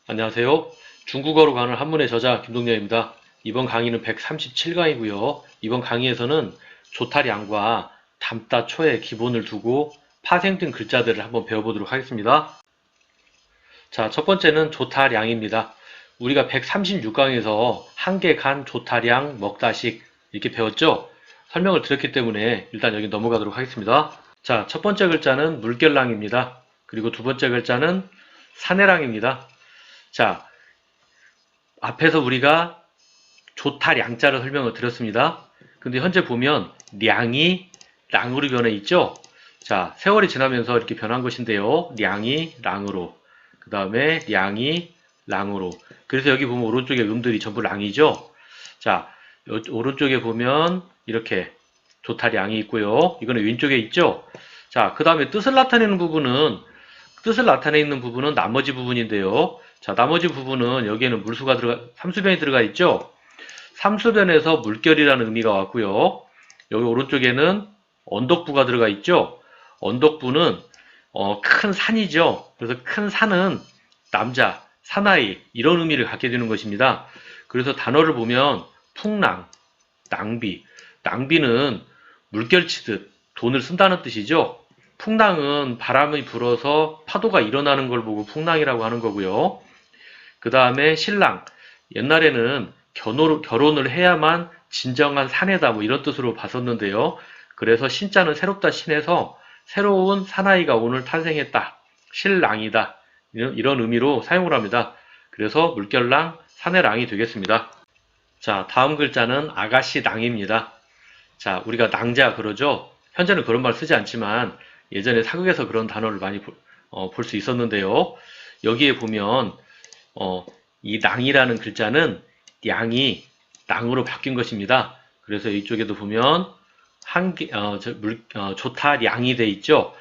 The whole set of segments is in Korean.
안녕하세요. 중국어로 가는 한문의 저자 김동렬입니다. 이번 강의는 137강이고요. 이번 강의에서는 조탈양과 담다초의 기본을 두고 파생된 글자들을 한번 배워보도록 하겠습니다. 자, 첫 번째는 조탈양입니다. 우리가 136강에서 한개 간, 조탈양, 먹다식 이렇게 배웠죠? 설명을 드렸기 때문에 일단 여기 넘어가도록 하겠습니다. 자, 첫 번째 글자는 물결랑입니다. 그리고 두 번째 글자는 사내랑입니다. 자, 앞에서 우리가 조탈양자를 설명을 드렸습니다. 근데 현재 보면 량이 랑으로 변해 있죠? 자, 세월이 지나면서 이렇게 변한 것인데요. 량이 랑으로, 그 다음에 량이 랑으로. 그래서 여기 보면 오른쪽에 음들이 전부 랑이죠? 자, 오른쪽에 보면 이렇게 조탈양이 있고요. 이거는 왼쪽에 있죠? 자, 그 다음에 뜻을 나타내는 부분은 나머지 부분인데요. 자, 나머지 부분은 여기에는 삼수변이 들어가 있죠? 삼수변에서 물결이라는 의미가 왔고요. 여기 오른쪽에는 언덕부가 들어가 있죠? 언덕부는 큰 산이죠. 그래서 큰 산은 남자, 사나이 이런 의미를 갖게 되는 것입니다. 그래서 단어를 보면 풍랑, 낭비. 낭비는 물결치듯 돈을 쓴다는 뜻이죠. 풍랑은 바람이 불어서 파도가 일어나는 걸 보고 풍랑이라고 하는 거고요. 그 다음에 신랑. 옛날에는 결혼을 해야만 진정한 사내다 뭐 이런 뜻으로 봤었는데요. 그래서 신자는 새롭다 신에서 새로운 사나이가 오늘 탄생했다. 신랑이다. 이런 의미로 사용을 합니다. 그래서 물결랑, 사내랑이 되겠습니다. 자, 다음 글자는 아가씨 낭입니다. 자, 우리가 낭자 그러죠? 현재는 그런 말 쓰지 않지만 예전에 사극에서 그런 단어를 많이 볼 수 있었는데요. 여기에 보면 이 낭이라는 글자는 양이 낭으로 바뀐 것입니다. 그래서 이쪽에도 보면 조타량이 돼 있죠.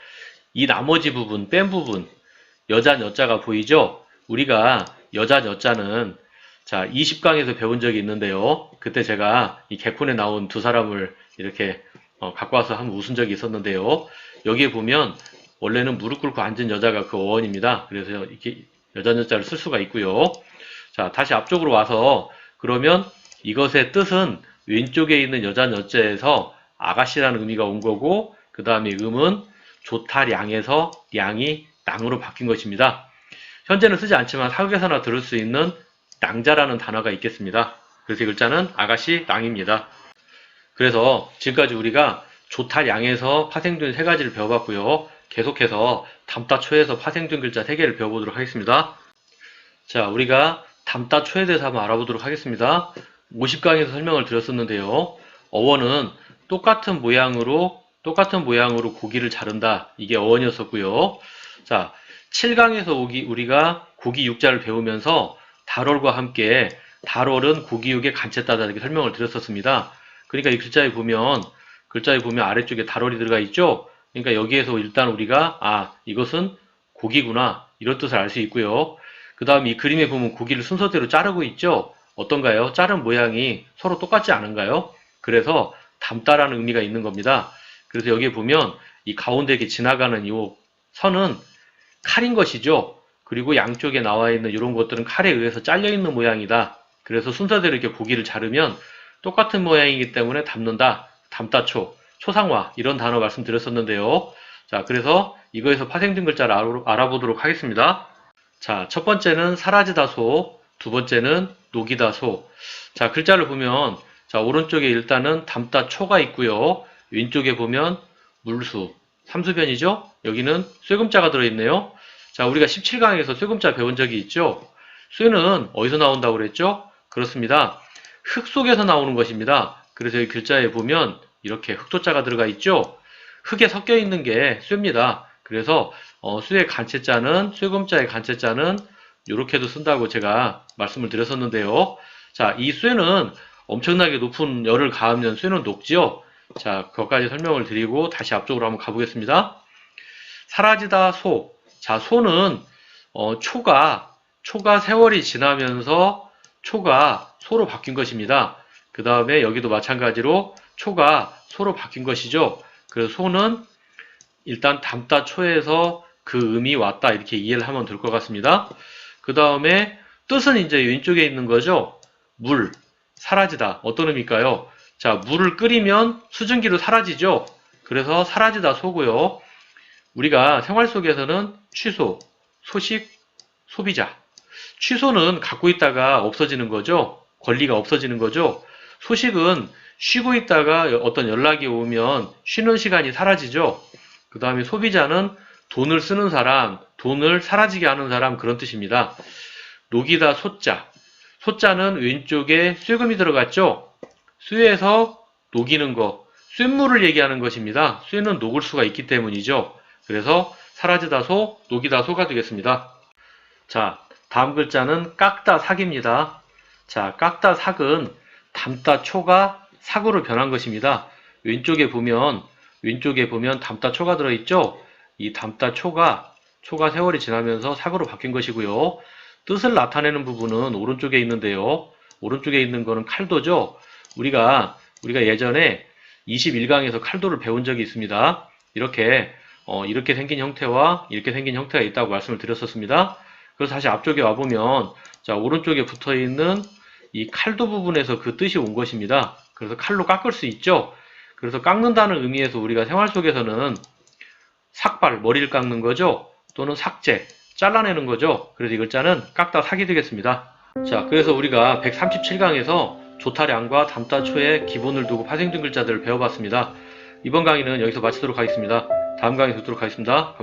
이 나머지 부분, 뺀 부분, 여자 여자가 보이죠? 우리가 여자 여자는 자 20강에서 배운 적이 있는데요. 그때 제가 이 개콘에 나온 두 사람을 이렇게 갖고 와서 한번 웃은 적이 있었는데요. 여기에 보면 원래는 무릎 꿇고 앉은 여자가 그 어원입니다. 그래서 이렇게 여자 여자를 쓸 수가 있고요. 자, 다시 앞쪽으로 와서 그러면 이것의 뜻은 왼쪽에 있는 여자 여자에서 아가씨라는 의미가 온 거고 그 다음에 음은 조타량에서 량이 낭으로 바뀐 것입니다. 현재는 쓰지 않지만 사극에서나 들을 수 있는 낭자라는 단어가 있겠습니다. 그래서 이 글자는 아가씨 낭입니다. 그래서 지금까지 우리가 조탈양에서 파생된 세 가지를 배워봤고요. 계속해서 담다초에서 파생된 글자 세 개를 배워보도록 하겠습니다. 자, 우리가 담다초에 대해서 한번 알아보도록 하겠습니다. 50강에서 설명을 드렸었는데요. 어원은 똑같은 모양으로 고기를 자른다. 이게 어원이었었고요. 자, 7강에서 우리가 고기 육자를 배우면서 달월과 함께 달월은 고기 육의 간채따다 이렇게 설명을 드렸었습니다. 그러니까 이 글자에 보면 아래쪽에 달월이 들어가 있죠. 그러니까 여기에서 일단 우리가 이것은 고기구나 이런 뜻을 알 수 있고요. 그 다음 이 그림에 보면 고기를 순서대로 자르고 있죠. 어떤가요? 자른 모양이 서로 똑같지 않은가요? 그래서 담다라는 의미가 있는 겁니다. 그래서 여기에 보면 이 가운데 이렇게 지나가는 이 선은 칼인 것이죠. 그리고 양쪽에 나와 있는 이런 것들은 칼에 의해서 잘려 있는 모양이다. 그래서 순서대로 이렇게 고기를 자르면 똑같은 모양이기 때문에 담는다. 담다초, 초상화 이런 단어 말씀드렸었는데요. 자, 그래서 이거에서 파생된 글자를 알아보도록 하겠습니다. 자, 첫 번째는 사라지다소, 두 번째는 녹이다소. 자, 글자를 보면 자, 오른쪽에 일단은 담다초가 있고요. 왼쪽에 보면 물수, 삼수변이죠? 여기는 쇠금자가 들어있네요. 자, 우리가 17강에서 쇠금자 배운 적이 있죠? 쇠는 어디서 나온다고 그랬죠? 그렇습니다. 흙 속에서 나오는 것입니다. 그래서 이 글자에 보면 이렇게 흙조자가 들어가 있죠? 흙에 섞여 있는 게 쇠입니다. 그래서 쇠의 간체자는 쇠금자의 간체자는 이렇게도 쓴다고 제가 말씀을 드렸었는데요. 자, 이 쇠는 엄청나게 높은 열을 가하면 쇠는 녹지요. 자, 그것까지 설명을 드리고 다시 앞쪽으로 한번 가보겠습니다. 사라지다 소. 자, 소는 초가 세월이 지나면서 초가 소로 바뀐 것입니다. 그 다음에 여기도 마찬가지로 초가 소로 바뀐 것이죠. 그래서 소는 일단 담다 초에서 그 음이 왔다 이렇게 이해를 하면 될 것 같습니다. 그 다음에 뜻은 이제 왼쪽에 있는 거죠. 물, 사라지다. 어떤 의미일까요? 자, 물을 끓이면 수증기로 사라지죠. 그래서 사라지다 소고요. 우리가 생활 속에서는 취소, 소식, 소비자. 취소는 갖고 있다가 없어지는 거죠. 권리가 없어지는 거죠. 소식은 쉬고 있다가 어떤 연락이 오면 쉬는 시간이 사라지죠. 그 다음에 소비자는 돈을 쓰는 사람, 돈을 사라지게 하는 사람, 그런 뜻입니다. 녹이다 소자. 소자는 왼쪽에 쇠금이 들어갔죠. 쇠에서 녹이는 거, 쇳물을 얘기하는 것입니다. 쇠는 녹을 수가 있기 때문이죠. 그래서 사라지다 소, 녹이다 소가 되겠습니다. 자, 다음 글자는 깎다 삭입니다. 자, 깎다 삭은 담다 초가 삭으로 변한 것입니다. 왼쪽에 보면 담다 초가 들어있죠? 이 담다 초가 세월이 지나면서 삭으로 바뀐 것이고요. 뜻을 나타내는 부분은 오른쪽에 있는데요. 오른쪽에 있는 거는 칼도죠. 우리가 예전에 21강에서 칼도를 배운 적이 있습니다. 이렇게 생긴 형태와 이렇게 생긴 형태가 있다고 말씀을 드렸었습니다. 그래서 다시 앞쪽에 와보면, 자, 오른쪽에 붙어 있는 이 칼도 부분에서 그 뜻이 온 것입니다. 그래서 칼로 깎을 수 있죠. 그래서 깎는다는 의미에서 우리가 생활 속에서는 삭발, 머리를 깎는 거죠. 또는 삭제, 잘라내는 거죠. 그래서 이 글자는 깎다 삭이 되겠습니다. 자, 그래서 우리가 137강에서 조타량과 담다초의 기본을 두고 파생된 글자들을 배워봤습니다. 이번 강의는 여기서 마치도록 하겠습니다. 다음 강의에 뵙도록 하겠습니다.